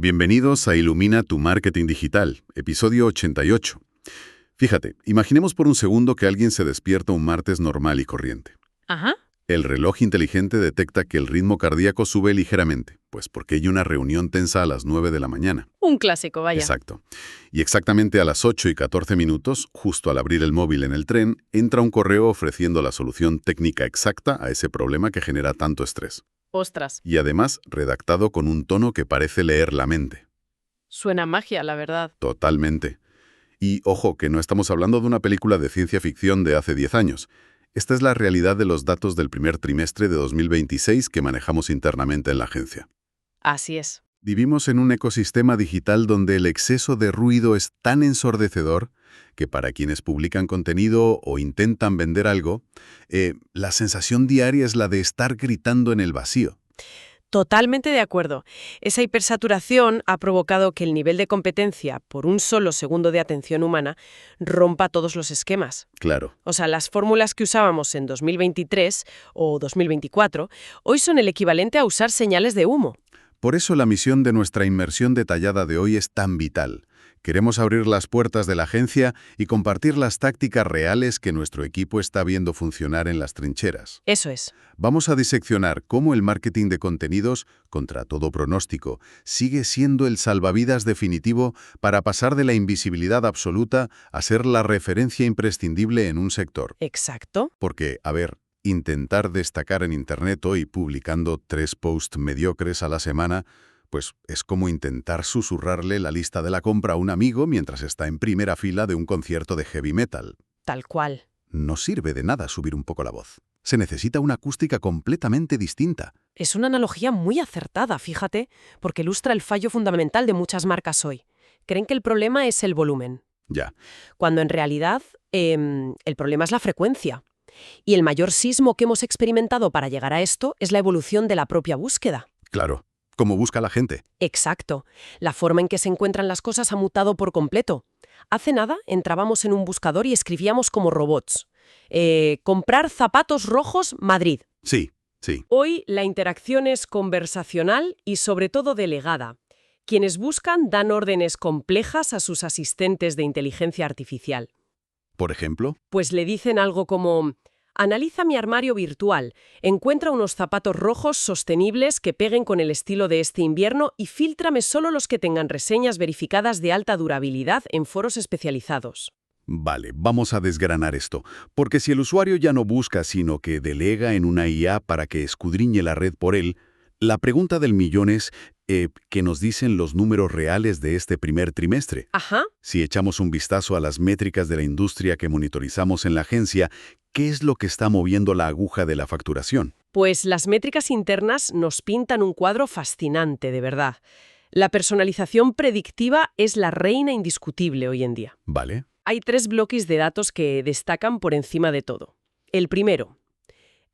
Bienvenidos a Ilumina tu Marketing Digital, episodio 88. Fíjate, imaginemos por un segundo que alguien se despierta un martes normal y corriente. Ajá. El reloj inteligente detecta que el ritmo cardíaco sube ligeramente, pues porque hay una reunión tensa a las 9 de la mañana. Un clásico, vaya. Exacto. Y exactamente a las 8 y 14 minutos, justo al abrir el móvil en el tren, entra un correo ofreciendo la solución técnica exacta a ese problema que genera tanto estrés. Ostras, Y además, redactado con un tono que parece leer la mente. suena magia, la verdad. Totalmente. Y ojo, que no estamos hablando de una película de ciencia ficción de hace 10 años. Esta es la realidad de los datos del primer trimestre de 2026 que manejamos internamente en la agencia. Así es. Vivimos en un ecosistema digital donde el exceso de ruido es tan ensordecedor que para quienes publican contenido o intentan vender algo, la sensación diaria es la de estar gritando en el vacío. Totalmente de acuerdo. Esa hipersaturación ha provocado que el nivel de competencia por un solo segundo de atención humana rompa todos los esquemas. Claro. O sea, las fórmulas que usábamos en 2023 o 2024 hoy son el equivalente a usar señales de humo. Por eso la misión de nuestra inmersión detallada de hoy es tan vital. Queremos abrir las puertas de la agencia y compartir las tácticas reales que nuestro equipo está viendo funcionar en las trincheras. Eso es. Vamos a diseccionar cómo el marketing de contenidos, contra todo pronóstico, sigue siendo el salvavidas definitivo para pasar de la invisibilidad absoluta a ser la referencia imprescindible en un sector. Exacto. Porque, a ver, intentar destacar en Internet hoy publicando 3 posts mediocres a la semana, pues es como intentar susurrarle la lista de la compra a un amigo mientras está en primera fila de un concierto de heavy metal. Tal cual. No sirve de nada subir un poco la voz. Se necesita una acústica completamente distinta. Es una analogía muy acertada, fíjate, porque ilustra el fallo fundamental de muchas marcas hoy. Creen que el problema es el volumen, Ya, cuando en realidad el problema es la frecuencia. Y el mayor sismo que hemos experimentado para llegar a esto es la evolución de la propia búsqueda. claro. Como busca la gente. Exacto. La forma en que se encuentran las cosas ha mutado por completo. Hace nada entrábamos en un buscador y escribíamos como robots. Comprar zapatos rojos, Madrid. Sí, sí. Hoy la interacción es conversacional y sobre todo delegada. Quienes buscan dan órdenes complejas a sus asistentes de inteligencia artificial. Por ejemplo, Pues le dicen algo como: analiza mi armario virtual, encuentra unos zapatos rojos sostenibles que peguen con el estilo de este invierno y fíltrame solo los que tengan reseñas verificadas de alta durabilidad en foros especializados. vale, vamos a desgranar esto. Porque si el usuario ya no busca, sino que delega en una IA para que escudriñe la red por él, la pregunta del millón es, ¿qué nos dicen los números reales de este primer trimestre? Ajá. Si echamos un vistazo a las métricas de la industria que monitorizamos en la agencia, ¿qué es lo que está moviendo la aguja de la facturación? Pues las métricas internas nos pintan un cuadro fascinante, de verdad. La personalización predictiva es la reina indiscutible hoy en día. ¿Vale? Hay 3 bloques de datos que destacan por encima de todo. El primero,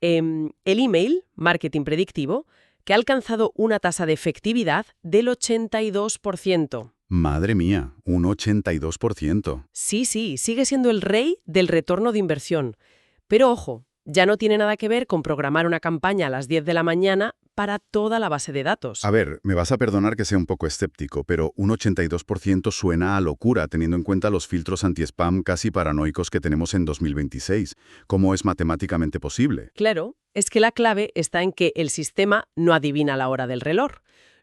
el email, marketing predictivo, que ha alcanzado una tasa de efectividad del 82%. Madre mía, un 82%. Sí, sigue siendo el rey del retorno de inversión. Pero ojo, ya no tiene nada que ver con programar una campaña a las 10 de la mañana para toda la base de datos. A ver, me vas a perdonar que sea un poco escéptico, pero un 82% suena a locura teniendo en cuenta los filtros anti-spam casi paranoicos que tenemos en 2026. ¿Cómo es matemáticamente posible? Claro, es que la clave está en que el sistema no adivina la hora del reloj.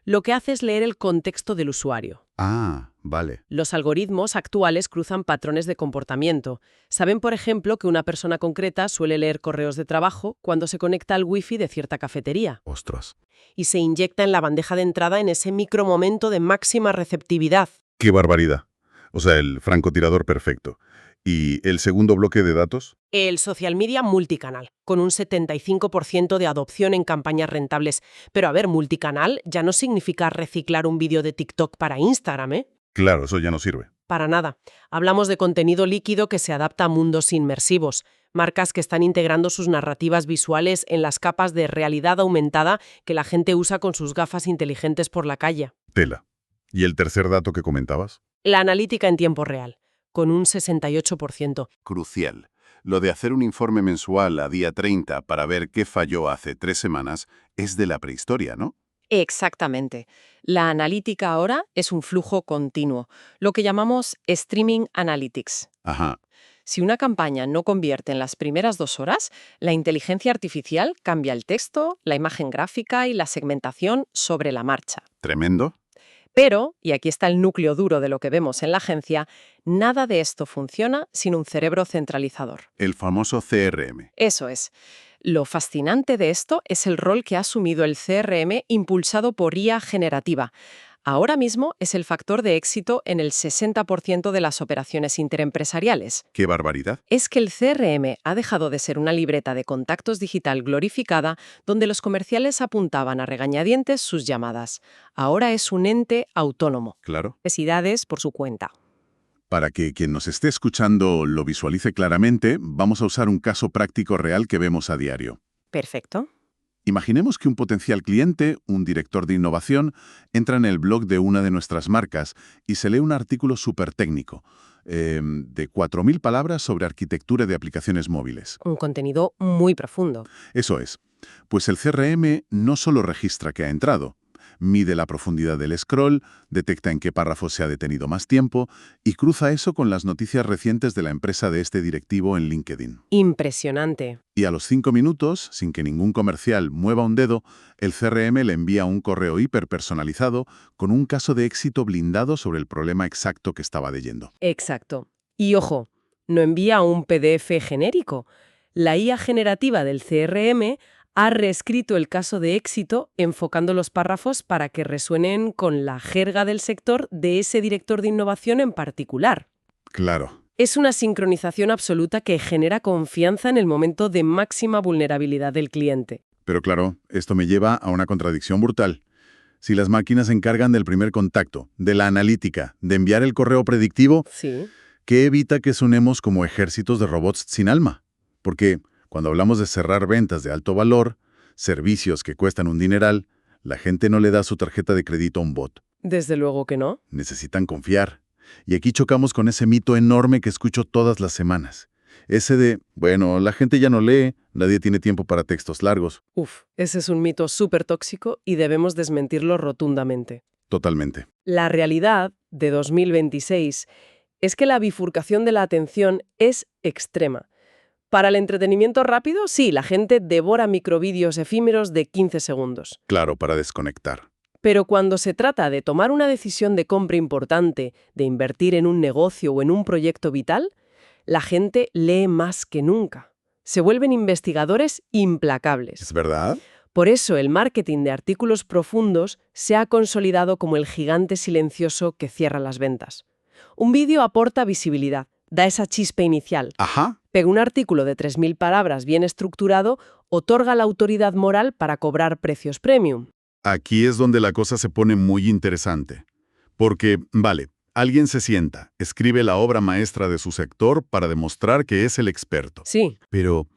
Lo que hace es leer el contexto del usuario. Ah, vale. Los algoritmos actuales cruzan patrones de comportamiento. Saben, por ejemplo, que una persona concreta suele leer correos de trabajo cuando se conecta al wifi de cierta cafetería Ostras. y se inyecta en la bandeja de entrada en ese micromomento de máxima receptividad. ¡Qué barbaridad! O sea, el francotirador perfecto. ¿Y el segundo bloque de datos? El social media multicanal, con un 75% de adopción en campañas rentables. Pero a ver, multicanal ya no significa reciclar un vídeo de TikTok para Instagram, ¿eh? Claro, eso ya no sirve. Para nada. Hablamos de contenido líquido que se adapta a mundos inmersivos, marcas que están integrando sus narrativas visuales en las capas de realidad aumentada que la gente usa con sus gafas inteligentes por la calle. Tela. ¿Y el tercer dato que comentabas? La analítica en tiempo real, con un 68%. Crucial. Lo de hacer un informe mensual a día 30 para ver qué falló hace 3 semanas es de la prehistoria, ¿no? Exactamente. La analítica ahora es un flujo continuo, lo que llamamos streaming analytics. Ajá, Si una campaña no convierte en las primeras 2 horas, la inteligencia artificial cambia el texto, la imagen gráfica y la segmentación sobre la marcha. tremendo. Pero, y aquí está el núcleo duro de lo que vemos en la agencia, nada de esto funciona sin un cerebro centralizador. El famoso CRM. Eso es. Lo fascinante de esto es el rol que ha asumido el CRM impulsado por IA generativa. Ahora mismo es el factor de éxito en el 60% de las operaciones interempresariales. ¡Qué barbaridad! Es que el CRM ha dejado de ser una libreta de contactos digital glorificada donde los comerciales apuntaban a regañadientes sus llamadas. Ahora es un ente autónomo. Claro. Necesidades por su cuenta. Para que quien nos esté escuchando lo visualice claramente, vamos a usar un caso práctico real que vemos a diario. Perfecto. Imaginemos que un potencial cliente, un director de innovación, entra en el blog de una de nuestras marcas y se lee un artículo súper técnico, de 4.000 palabras sobre arquitectura de aplicaciones móviles. Un contenido muy profundo. Eso es. Pues el CRM no solo registra que ha entrado, mide la profundidad del scroll, detecta en qué párrafo se ha detenido más tiempo y cruza eso con las noticias recientes de la empresa de este directivo en LinkedIn. Impresionante. Y a los 5 minutos, sin que ningún comercial mueva un dedo, el CRM le envía un correo hiperpersonalizado con un caso de éxito blindado sobre el problema exacto que estaba leyendo. Exacto. Y ojo, no envía un PDF genérico. La IA generativa del CRM ha reescrito el caso de éxito enfocando los párrafos para que resuenen con la jerga del sector de ese director de innovación en particular. Claro. Es una sincronización absoluta que genera confianza en el momento de máxima vulnerabilidad del cliente. Pero claro, esto me lleva a una contradicción brutal. Si las máquinas se encargan del primer contacto, de la analítica, de enviar el correo predictivo, Sí. ¿qué evita que sonemos como ejércitos de robots sin alma? Porque cuando hablamos de cerrar ventas de alto valor, servicios que cuestan un dineral, la gente no le da su tarjeta de crédito a un bot. Desde luego que no. Necesitan confiar. Y aquí chocamos con ese mito enorme que escucho todas las semanas. Ese de, bueno, la gente ya no lee, nadie tiene tiempo para textos largos. Uf, ese es un mito súper tóxico y debemos desmentirlo rotundamente. Totalmente. La realidad de 2026 es que la bifurcación de la atención es extrema. Para el entretenimiento rápido, sí, la gente devora microvídeos efímeros de 15 segundos. Claro, para desconectar. Pero cuando se trata de tomar una decisión de compra importante, de invertir en un negocio o en un proyecto vital, la gente lee más que nunca. Se vuelven investigadores implacables. ¿Es verdad? Por eso el marketing de artículos profundos se ha consolidado como el gigante silencioso que cierra las ventas. Un vídeo aporta visibilidad, da esa chispa inicial. Ajá. Pero un artículo de 3.000 palabras bien estructurado otorga la autoridad moral para cobrar precios premium. Aquí es donde la cosa se pone muy interesante. Porque, vale, alguien se sienta, escribe la obra maestra de su sector para demostrar que es el experto. Sí, Pero,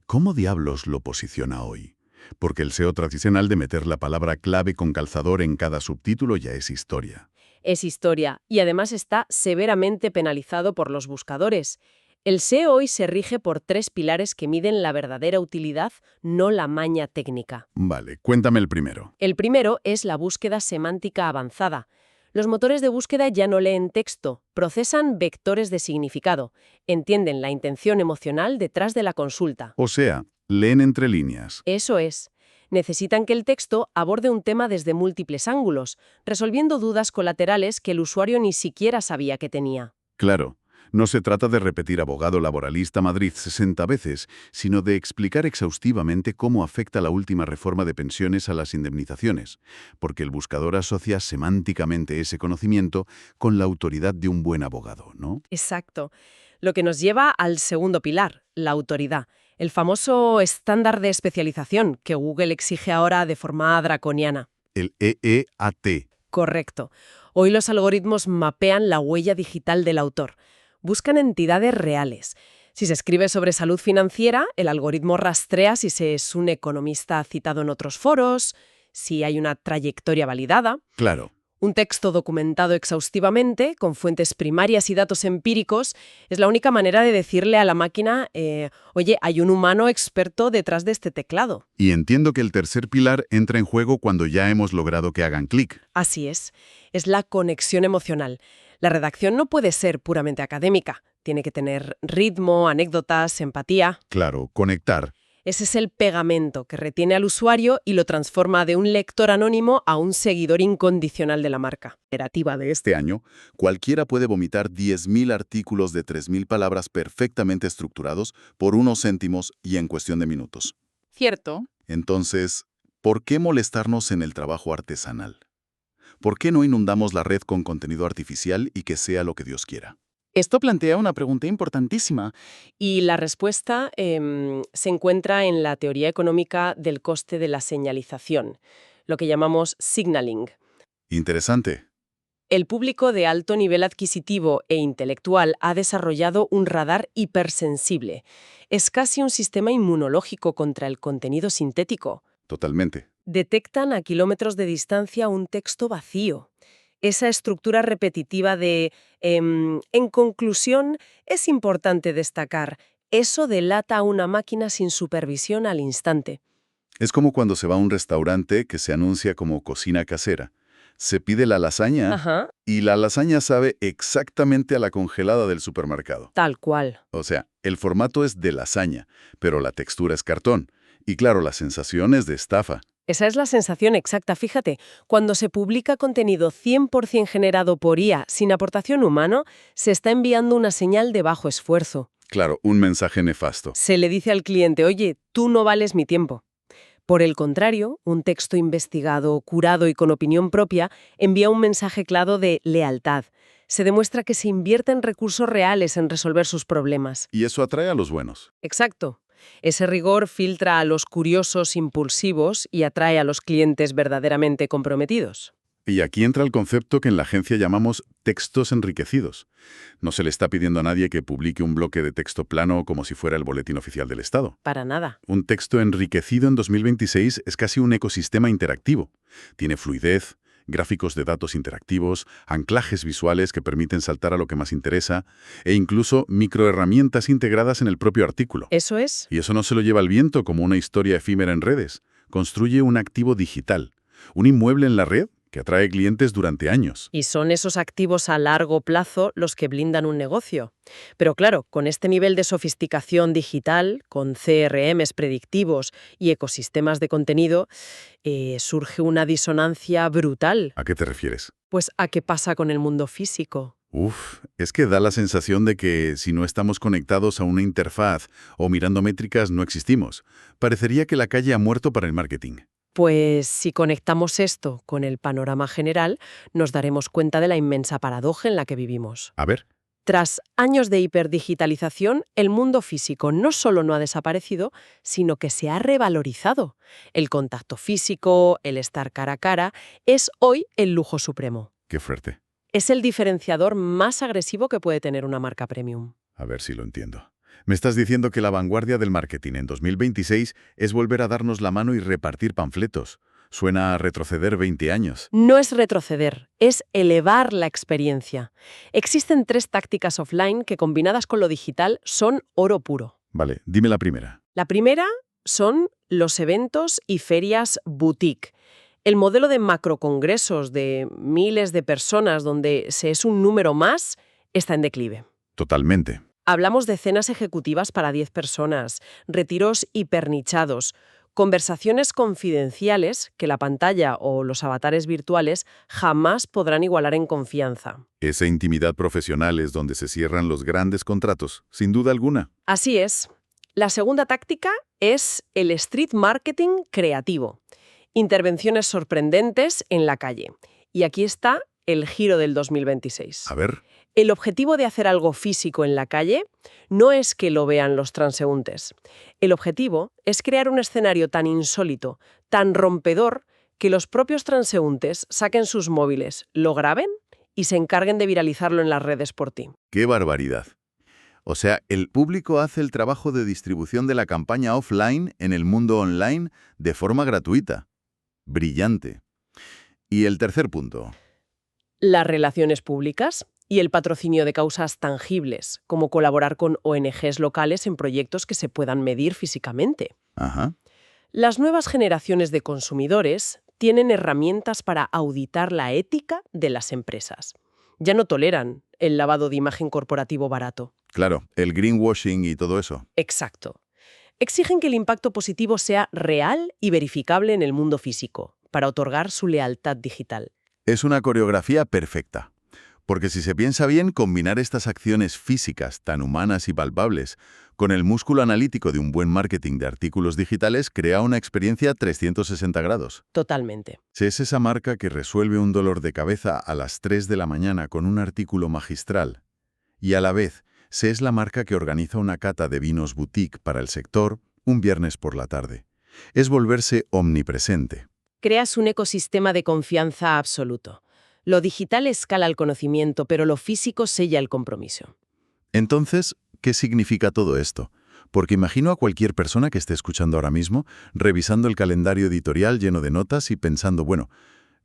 ¿cómo diablos lo posiciona hoy? Porque el SEO tradicional de meter la palabra clave con calzador en cada subtítulo ya es historia. es historia y además está severamente penalizado por los buscadores. El SEO hoy se rige por 3 pilares que miden la verdadera utilidad, no la maña técnica. Vale, cuéntame el primero. El primero es la búsqueda semántica avanzada. Los motores de búsqueda ya no leen texto, procesan vectores de significado, entienden la intención emocional detrás de la consulta. O sea, leen entre líneas. Eso es. Necesitan que el texto aborde un tema desde múltiples ángulos, resolviendo dudas colaterales que el usuario ni siquiera sabía que tenía. Claro, no se trata de repetir abogado laboralista Madrid 60 veces, sino de explicar exhaustivamente cómo afecta la última reforma de pensiones a las indemnizaciones, porque el buscador asocia semánticamente ese conocimiento con la autoridad de un buen abogado, ¿no? Exacto. Lo que nos lleva al segundo pilar, la autoridad. El famoso estándar de especialización que Google exige ahora de forma draconiana. El EEAT. Correcto. Hoy los algoritmos mapean la huella digital del autor. Buscan entidades reales. Si se escribe sobre salud financiera, el algoritmo rastrea si se es un economista citado en otros foros, si hay una trayectoria validada. Claro. Un texto documentado exhaustivamente, con fuentes primarias y datos empíricos, es la única manera de decirle a la máquina, oye, hay un humano experto detrás de este teclado. Y entiendo que el tercer pilar entra en juego cuando ya hemos logrado que hagan clic. Así es la conexión emocional. La redacción no puede ser puramente académica, tiene que tener ritmo, anécdotas, empatía. Claro, conectar. Ese es el pegamento que retiene al usuario y lo transforma de un lector anónimo a un seguidor incondicional de la marca. Operativa de este año, cualquiera puede vomitar 10.000 artículos de 3.000 palabras perfectamente estructurados por unos céntimos y en cuestión de minutos. Cierto. Entonces, ¿por qué molestarnos en el trabajo artesanal? ¿Por qué no inundamos la red con contenido artificial y que sea lo que Dios quiera? Esto plantea una pregunta importantísima. Y la respuesta se encuentra en la teoría económica del coste de la señalización, lo que llamamos signaling. Interesante. El público de alto nivel adquisitivo e intelectual ha desarrollado un radar hipersensible. Es casi un sistema inmunológico contra el contenido sintético. Totalmente. Detectan a kilómetros de distancia un texto vacío. Esa estructura repetitiva de en conclusión, es importante destacar, eso delata a una máquina sin supervisión al instante. Es como cuando se va a un restaurante que se anuncia como cocina casera. Se pide la lasaña Ajá, y la lasaña sabe exactamente a la congelada del supermercado. tal cual. O sea, el formato es de lasaña, pero la textura es cartón. Y claro, la sensación es de estafa. Esa es la sensación exacta, fíjate. Cuando se publica contenido 100% generado por IA sin aportación humana, se está enviando una señal de bajo esfuerzo. Claro, un mensaje nefasto. Se le dice al cliente, oye, tú no vales mi tiempo. Por el contrario, un texto investigado, curado y con opinión propia envía un mensaje claro de lealtad. Se demuestra que se invierten recursos reales en resolver sus problemas. Y eso atrae a los buenos. Exacto. Ese rigor filtra a los curiosos impulsivos y atrae a los clientes verdaderamente comprometidos. Y aquí entra el concepto que en la agencia llamamos textos enriquecidos. No se le está pidiendo a nadie que publique un bloque de texto plano como si fuera el boletín oficial del Estado. Para nada. Un texto enriquecido en 2026 es casi un ecosistema interactivo. Tiene fluidez, gráficos de datos interactivos, anclajes visuales que permiten saltar a lo que más interesa, e incluso microherramientas integradas en el propio artículo. Eso es. Y eso no se lo lleva al viento como una historia efímera en redes. Construye un activo digital, un inmueble en la red que atrae clientes durante años. Y son esos activos a largo plazo los que blindan un negocio. Pero claro, con este nivel de sofisticación digital, con CRMs predictivos y ecosistemas de contenido, surge una disonancia brutal. ¿A qué te refieres? Pues ¿a qué pasa con el mundo físico? Es que da la sensación de que si no estamos conectados a una interfaz o mirando métricas no existimos. Parecería que la calle ha muerto para el marketing. Pues si conectamos esto con el panorama general, nos daremos cuenta de la inmensa paradoja en la que vivimos. A ver. Tras años de hiperdigitalización, el mundo físico no solo no ha desaparecido, sino que se ha revalorizado. El contacto físico, el estar cara a cara, es hoy el lujo supremo. Qué fuerte. Es el diferenciador más agresivo que puede tener una marca premium. A ver si lo entiendo. Me estás diciendo que la vanguardia del marketing en 2026 es volver a darnos la mano y repartir panfletos. Suena a retroceder 20 años. No es retroceder, es elevar la experiencia. Existen 3 tácticas offline que combinadas con lo digital son oro puro. Vale, dime la primera. La primera son los eventos y ferias boutique. El modelo de macrocongresos de miles de personas donde se es un número más está en declive. Totalmente. Hablamos de cenas ejecutivas para 10 personas, retiros hipernichados, conversaciones confidenciales que la pantalla o los avatares virtuales jamás podrán igualar en confianza. Esa intimidad profesional es donde se cierran los grandes contratos, sin duda alguna. Así es. La segunda táctica es el street marketing creativo. Intervenciones sorprendentes en la calle. Y aquí está el giro del 2026. A ver. El objetivo de hacer algo físico en la calle no es que lo vean los transeúntes. El objetivo es crear un escenario tan insólito, tan rompedor, que los propios transeúntes saquen sus móviles, lo graben y se encarguen de viralizarlo en las redes por ti. ¡Qué barbaridad! O sea, el público hace el trabajo de distribución de la campaña offline en el mundo online de forma gratuita. Brillante. Y el tercer punto. Las relaciones públicas y el patrocinio de causas tangibles, como colaborar con ONGs locales en proyectos que se puedan medir físicamente. Ajá. Las nuevas generaciones de consumidores tienen herramientas para auditar la ética de las empresas. Ya no toleran el lavado de imagen corporativo barato. Claro, el greenwashing y todo eso. Exacto. Exigen que el impacto positivo sea real y verificable en el mundo físico, para otorgar su lealtad digital. Es una coreografía perfecta. Porque si se piensa bien, combinar estas acciones físicas tan humanas y palpables con el músculo analítico de un buen marketing de artículos digitales crea una experiencia 360 grados. Totalmente. Si es esa marca que resuelve un dolor de cabeza a las 3 de la mañana con un artículo magistral, y a la vez, si es la marca que organiza una cata de vinos boutique para el sector un viernes por la tarde, es volverse omnipresente. Creas un ecosistema de confianza absoluto. Lo digital escala el conocimiento, pero lo físico sella el compromiso. Entonces, ¿qué significa todo esto? Porque imagino a cualquier persona que esté escuchando ahora mismo, revisando el calendario editorial lleno de notas y pensando, bueno,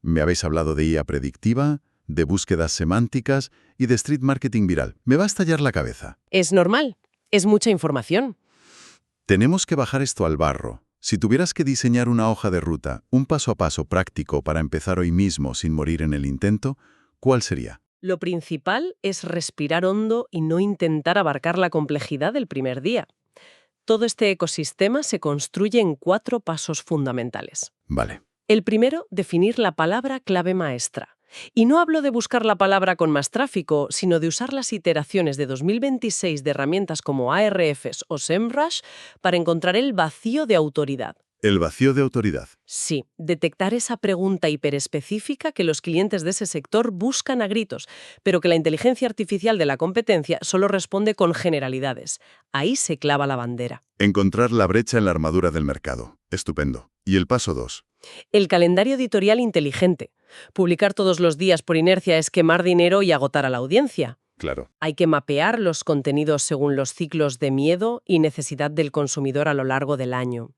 me habéis hablado de IA predictiva, de búsquedas semánticas y de street marketing viral. Me va a estallar la cabeza. Es normal. Es mucha información. Tenemos que bajar esto al barro. Si tuvieras que diseñar una hoja de ruta, un paso a paso práctico para empezar hoy mismo sin morir en el intento, ¿cuál sería? Lo principal es respirar hondo y no intentar abarcar la complejidad del primer día. Todo este ecosistema se construye en 4 pasos fundamentales. Vale. El primero, definir la palabra clave maestra. Y no hablo de buscar la palabra con más tráfico, sino de usar las iteraciones de 2026 de herramientas como Ahrefs o SEMrush para encontrar el vacío de autoridad. El vacío de autoridad. Sí, detectar esa pregunta hiperespecífica que los clientes de ese sector buscan a gritos, pero que la inteligencia artificial de la competencia solo responde con generalidades. Ahí se clava la bandera. Encontrar la brecha en la armadura del mercado. Estupendo. ¿Y el paso 2? El calendario editorial inteligente. Publicar todos los días por inercia es quemar dinero y agotar a la audiencia. Claro. Hay que mapear los contenidos según los ciclos de miedo y necesidad del consumidor a lo largo del año.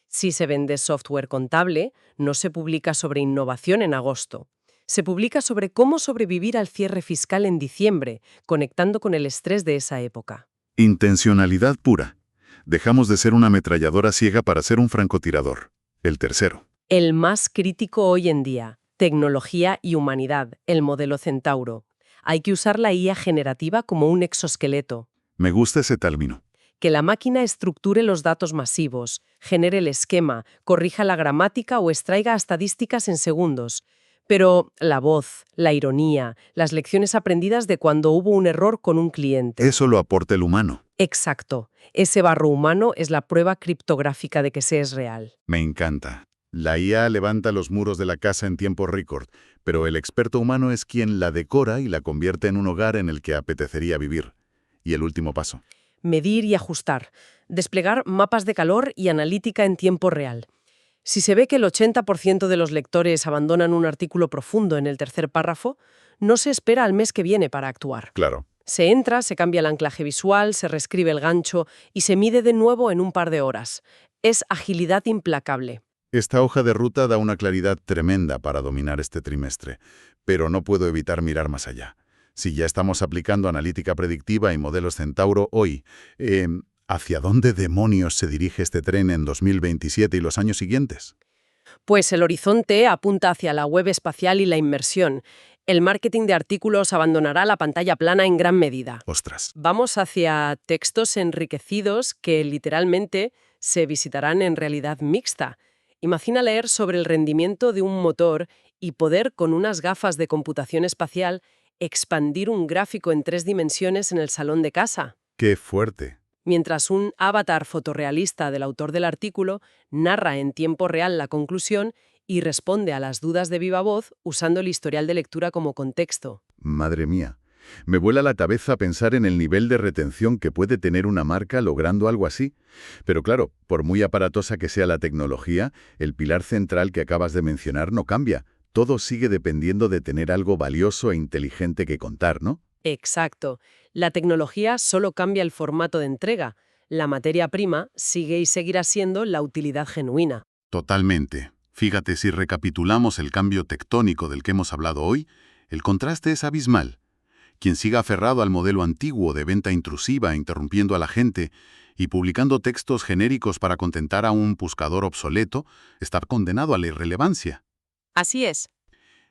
Si se vende software contable, no se publica sobre innovación en agosto. Se publica sobre cómo sobrevivir al cierre fiscal en diciembre, conectando con el estrés de esa época. Intencionalidad pura. Dejamos de ser una ametralladora ciega para ser un francotirador. El tercero. El más crítico hoy en día, tecnología y humanidad, el modelo Centauro. Hay que usar la IA generativa como un exoesqueleto. Me gusta ese término. Que la máquina estructure los datos masivos, genere el esquema, corrija la gramática o extraiga estadísticas en segundos. Pero la voz, la ironía, las lecciones aprendidas de cuando hubo un error con un cliente. Eso lo aporta el humano. Exacto. Ese barro humano es la prueba criptográfica de que se es real. Me encanta. La IA levanta los muros de la casa en tiempo récord, pero el experto humano es quien la decora y la convierte en un hogar en el que apetecería vivir. Y el último paso. Medir y ajustar. Desplegar mapas de calor y analítica en tiempo real. Si se ve que el 80% de los lectores abandonan un artículo profundo en el tercer párrafo, no se espera al mes que viene para actuar. Claro. Se entra, se cambia el anclaje visual, se reescribe el gancho y se mide de nuevo en un par de horas. Es agilidad implacable. Esta hoja de ruta da una claridad tremenda para dominar este trimestre, pero no puedo evitar mirar más allá. Si ya estamos aplicando analítica predictiva y modelos Centauro hoy, ¿hacia dónde demonios se dirige este tren en 2027 y los años siguientes? Pues el horizonte apunta hacia la web espacial y la inmersión. El marketing de artículos abandonará la pantalla plana en gran medida. Ostras. Vamos hacia textos enriquecidos que literalmente se visitarán en realidad mixta. Imagina leer sobre el rendimiento de un motor y poder, con unas gafas de computación espacial, expandir un gráfico en 3 dimensiones en el salón de casa. ¡Qué fuerte! Mientras un avatar fotorrealista del autor del artículo narra en tiempo real la conclusión y responde a las dudas de viva voz usando el historial de lectura como contexto. Madre mía. Me vuela la cabeza pensar en el nivel de retención que puede tener una marca logrando algo así. Pero claro, por muy aparatosa que sea la tecnología, el pilar central que acabas de mencionar no cambia. Todo sigue dependiendo de tener algo valioso e inteligente que contar, ¿no? Exacto. La tecnología solo cambia el formato de entrega. La materia prima sigue y seguirá siendo la utilidad genuina. Totalmente. Fíjate, si recapitulamos el cambio tectónico del que hemos hablado hoy, El contraste es abismal. Quien siga aferrado al modelo antiguo de venta intrusiva, interrumpiendo a la gente y publicando textos genéricos para contentar a un buscador obsoleto, está condenado a la irrelevancia. Así es.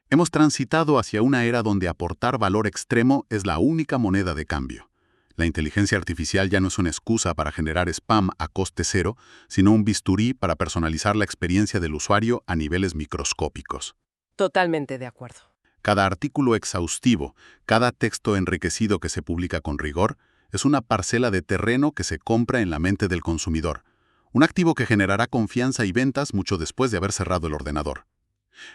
Hemos transitado hacia una era donde aportar valor extremo es la única moneda de cambio. La inteligencia artificial ya no es una excusa para generar spam a coste cero, sino un bisturí para personalizar la experiencia del usuario a niveles microscópicos. Totalmente de acuerdo. Cada artículo exhaustivo, cada texto enriquecido que se publica con rigor, es una parcela de terreno que se compra en la mente del consumidor, un activo que generará confianza y ventas mucho después de haber cerrado el ordenador.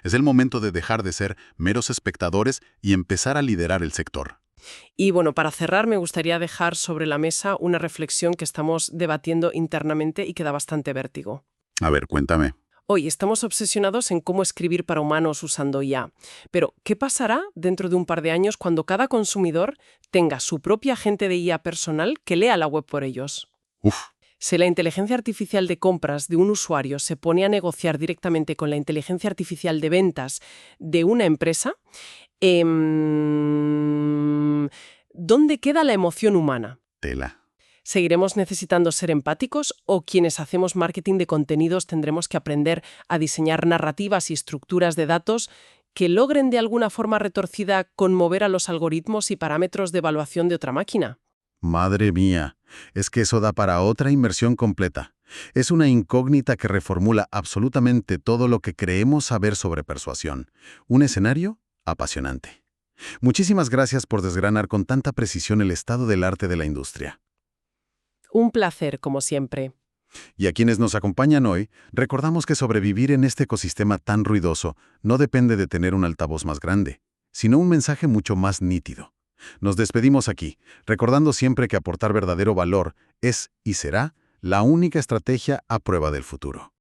Es el momento de dejar de ser meros espectadores y empezar a liderar el sector. Y bueno, para cerrar me gustaría dejar sobre la mesa una reflexión que estamos debatiendo internamente y que da bastante vértigo. A ver, cuéntame. Hoy estamos obsesionados en cómo escribir para humanos usando IA. Pero, ¿qué pasará dentro de un par de años cuando cada consumidor tenga su propia agente de IA personal que lea la web por ellos? Uf, Si la inteligencia artificial de compras de un usuario se pone a negociar directamente con la inteligencia artificial de ventas de una empresa, ¿dónde queda la emoción humana? tela. ¿Seguiremos necesitando ser empáticos o quienes hacemos marketing de contenidos tendremos que aprender a diseñar narrativas y estructuras de datos que logren de alguna forma retorcida conmover a los algoritmos y parámetros de evaluación de otra máquina? Madre mía, es que eso da para otra inmersión completa. Es una incógnita que reformula absolutamente todo lo que creemos saber sobre persuasión. Un escenario apasionante. Muchísimas gracias por desgranar con tanta precisión el estado del arte de la industria. Un placer, como siempre. Y a quienes nos acompañan hoy, recordamos que sobrevivir en este ecosistema tan ruidoso no depende de tener un altavoz más grande, sino un mensaje mucho más nítido. Nos despedimos aquí, recordando siempre que aportar verdadero valor es y será la única estrategia a prueba del futuro.